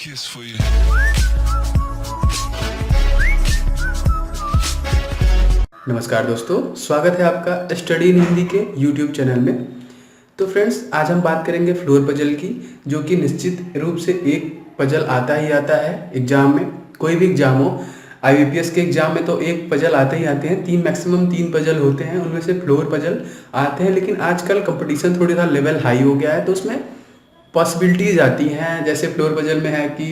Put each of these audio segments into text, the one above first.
kiss for you. नमस्कार दोस्तों, स्वागत है आपका स्टडी इन हिंदी के YouTube चैनल में। तो फ्रेंड्स, आज हम बात करेंगे फ्लोर पजल की, जो कि निश्चित रूप से एक पजल आता ही आता है एग्जाम में। कोई भी एग्जाम हो, IBPS के एग्जाम में तो एक पजल आते ही आते हैं। मैक्सिमम तीन पजल होते हैं, उनमें से फ्लोर पजल आते हैं। लेकिन आजकल कंपटीशन थोड़ी सा लेवल हाई हो गया है, तो उसमें पॉसिबिलिटीज आती हैं। जैसे फ्लोर पजल में है कि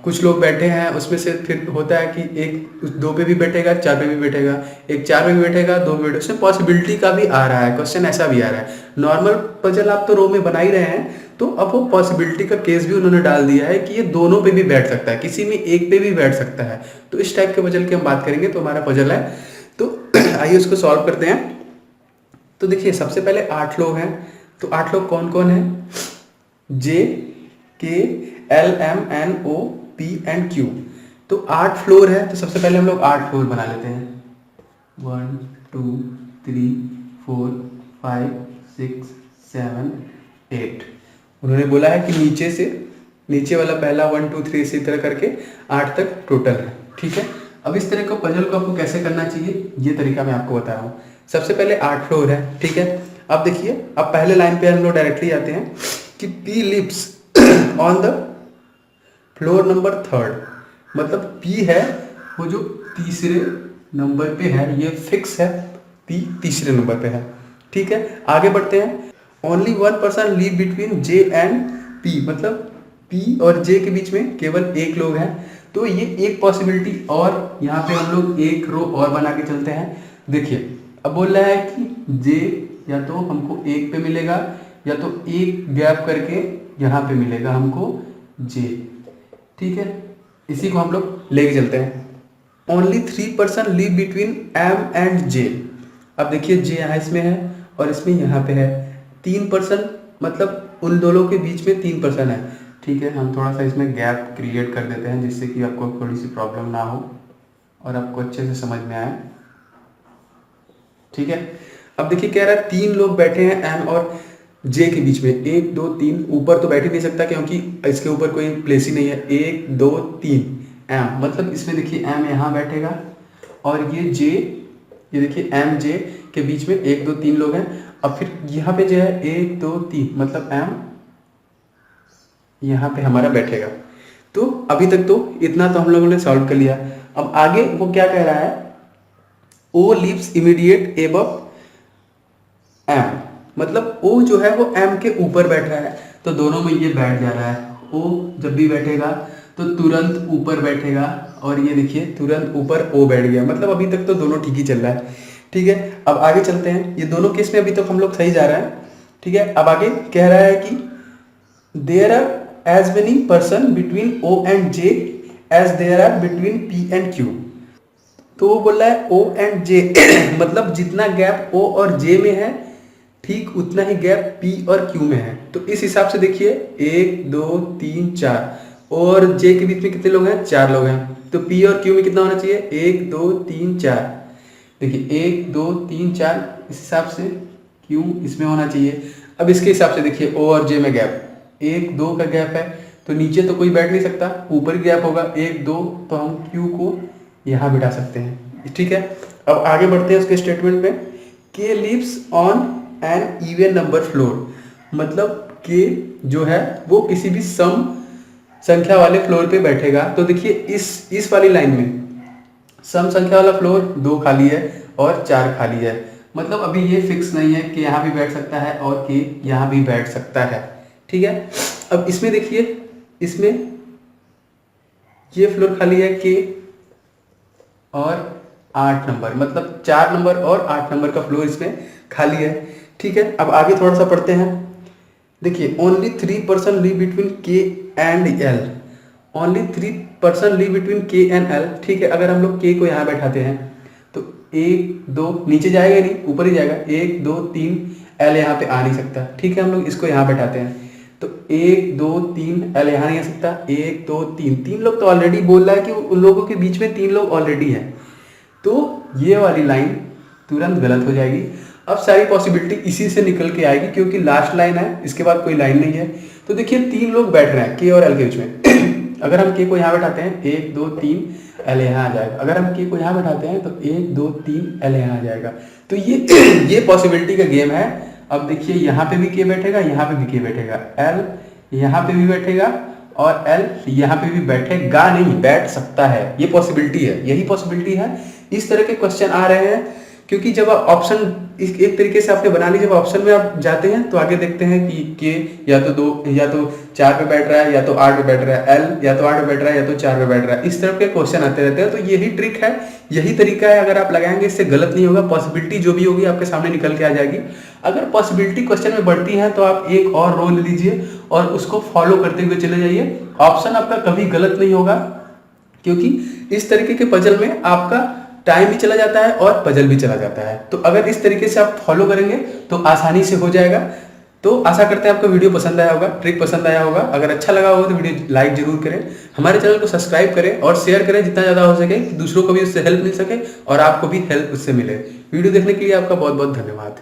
कुछ लोग बैठे हैं, उसमें से फिर होता है कि एक दो पे भी बैठेगा, चार पे भी बैठेगा, एक चार पे भी बैठेगा, दो पे बैठेगा। उसमें पॉसिबिलिटी का भी आ रहा है, क्वेश्चन ऐसा भी आ रहा है। नॉर्मल पजल आप तो रो में बना ही रहे हैं, तो अब वो पॉसिबिलिटी का केस भी उन्होंने डाल दिया है कि ये दोनों पे भी बैठ सकता है, किसी में एक पे भी बैठ सकता है। तो इस टाइप के पजल की हम बात करेंगे। तो हमारा पजल है, तो आइए उसको सॉल्व करते हैं। तो देखिए, सबसे पहले 8 लोग हैं। तो 8 लोग कौन कौन है? J, K, L, M, N, O, P and Q। तो 8 फ्लोर है, तो सबसे पहले हम लोग 8 फ्लोर बना लेते हैं। 1 2 3 4 5 6 7 8। उन्होंने बोला है कि नीचे वाला पहला 1 2 3 इसी तरह करके 8 तक टोटल है। ठीक है, अब इस तरह का पजल को आपको कैसे करना चाहिए, ये तरीका मैं आपको बता रहा हूँ। सबसे पहले 8 फ्लोर है, ठीक है। अब देखिए, अब पहले लाइन पे हम लोग डायरेक्टली आते हैं कि P lives on the floor number 3rd। मतलब P है वो जो तीसरे नंबर पे है, ये फिक्स है। P तीसरे नंबर पे है, ठीक है। आगे बढ़ते हैं। Only 1 person leave between J and P। मतलब P और J के बीच में केवल एक लोग हैं। तो ये एक पॉसिबिलिटी, और यहाँ पे हम लोग एक रो और बना के चलते हैं। देखिए, अब बोल रहा है कि J या तो हमको एक पे मिलेगा, या तो एक गैप करके यहाँ पे मिलेगा हमको J। ठीक है, इसी को हम लोग लेके चलते हैं। Only 3 person leave between M and J। अब देखिए, J यहाँ इसमें है और इसमें यहाँ पे है। 3 पर्सन, मतलब उन दोनों के बीच में 3 पर्सन है। ठीक है, हम थोड़ा सा इसमें गैप क्रिएट कर देते हैं, जिससे कि आपको थोड़ी सी प्रॉब्लम ना हो और आपको अच्छे से समझ में आए। ठीक है, अब देखिए, कह रहा है 3 लोग बैठे हैं M और J के बीच में। 1 2 3, ऊपर तो बैठ ही नहीं सकता क्योंकि इसके ऊपर कोई प्लेस ही नहीं है। 1 2 3 M, मतलब इसमें देखिए M यहाँ बैठेगा और ये J, ये देखिए M J के बीच में 1 2 3 लोग हैं। अब फिर यहाँ पे जो है 1 2 3, मतलब M यहाँ पे हमारा बैठेगा। तो अभी तक तो इतना तो हम लोगों ने सॉल्व कर लिया। अब आगे वो क्या कह रहा है? O lives immediate above M। मतलब O जो है वो M के ऊपर बैठ रहा है, तो दोनों में ये बैठ जा रहा है। O जब भी बैठेगा तो तुरंत ऊपर बैठेगा, और ये देखिए तुरंत ऊपर O बैठ गया। मतलब अभी तक तो दोनों ठीक ही चल रहा है। ठीक है, अब आगे चलते हैं। ये दोनों केस में अभी तक हम लोग सही जा रहा है। ठीक है, अब आगे कह रहा है कि there are as many person between O and J as there are between P and Q। तो वो बोल रहा है O एंड J मतलब जितना गैप O और J में है, ठीक उतना ही गैप P और Q में है। तो इस हिसाब से देखिए, 1 2 3 4, और J के बीच में कितने लोग हैं? 4 लोग हैं। तो P और Q में कितना होना चाहिए? 1 2 3 4। देखिए 1 2 3 4, इस हिसाब से Q इसमें होना चाहिए। अब इसके हिसाब से देखिए, O और J में गैप 1 2 का गैप है, तो नीचे तो कोई बैठ नहीं सकता, ऊपर ही गैप होगा 1 2, तो हम Q को यहाँ बिठा सकते हैं। ठीक है, अब आगे बढ़ते हैं उसके स्टेटमेंट में। K lives on an even number floor. मतलब K जो है वो किसी भी सम संख्या वाले फ्लोर पे बैठेगा। तो देखिए, इस वाली लाइन में सम संख्या वाला फ्लोर 2 खाली है और 4 खाली है। मतलब अभी ये फिक्स नहीं है कि यहाँ भी बैठ सकता है और K यहाँ भी बैठ सकता है। ठीक है, अब इसमें देखिए, इसमें ये फ्लोर खाली है K और 8 नंबर, मतलब 4 नंबर और 8 नंबर का फ्लोर इसमें खाली है। ठीक है, अब आगे थोड़ा सा पढ़ते हैं। देखिए, only 3 person leave between K and L। Only 3 person leave between K and L। ठीक है, अगर हम लोग K को यहाँ बैठाते हैं तो 1 2, नीचे जाएगा नहीं, ऊपर ही जाएगा। 1 2 3, L यहाँ पे आ नहीं सकता। ठीक है, हम लोग इसको यहाँ बैठाते हैं तो 1 2 3, L यहाँ नहीं आ सकता। 1 2 3, 3 लोग तो ऑलरेडी बोल रहा है कि उन लोगों के बीच में 3 लोग ऑलरेडी हैं। तो ये वाली लाइन तुरंत गलत हो जाएगी। अब सारी पॉसिबिलिटी इसी से निकल के आएगी, क्योंकि लास्ट लाइन है, इसके बाद कोई लाइन नहीं है। तो देखिए, 3 लोग बैठ रहे हैं K और L के बीच में अगर हम के को यहाँ बैठाते हैं 1 2 3 एल यहाँ आ जाएगा। अगर हम के को यहाँ बैठाते हैं तो 1 2 3 एल यहाँ आ जाएगा। तो ये पॉसिबिलिटी का गेम है। अब देखिए यहाँ पे भी के बैठेगा, यहाँ पे भी के बैठेगा, एल यहाँ पे भी बैठेगा और एल यहाँ पे भी बैठेगा नहीं, बैठ सकता है। ये पॉसिबिलिटी है, यही पॉसिबिलिटी है। इस तरह के क्वेश्चन आ रहे हैं क्योंकि जब आप ऑप्शन एक तरीके से आपने बना ली, जब ऑप्शन में आप जाते हैं तो आगे देखते हैं कि के या तो 2 या तो 4 पे बैठ रहा है या तो 8 पे बैठ रहा है, एल या तो 8 पे बैठ रहा है या तो 4 पे बैठ रहा है। इस तरह के क्वेश्चन आते रहते हैं। तो यही ट्रिक है, यही तरीका है। अगर आप लगाएंगे इससे गलत नहीं होगा, पॉसिबिलिटी जो भी होगी आपके सामने निकल के आ जाएगी। अगर पॉसिबिलिटी क्वेश्चन में बढ़ती है तो आप एक और रो ले लीजिए और उसको फॉलो करते हुए चले जाइए। ऑप्शन आपका कभी गलत नहीं होगा क्योंकि इस तरीके के पजल में आपका टाइम भी चला जाता है और पजल भी चला जाता है। तो अगर इस तरीके से आप फॉलो करेंगे तो आसानी से हो जाएगा। तो आशा करते हैं आपको वीडियो पसंद आया होगा, ट्रिक पसंद आया होगा। अगर अच्छा लगा होगा तो वीडियो लाइक जरूर करें, हमारे चैनल को सब्सक्राइब करें और शेयर करें जितना ज़्यादा हो सके, दूसरों को भी उससे हेल्प मिल सके और आपको भी हेल्प उससे मिले। वीडियो देखने के लिए आपका बहुत बहुत धन्यवाद।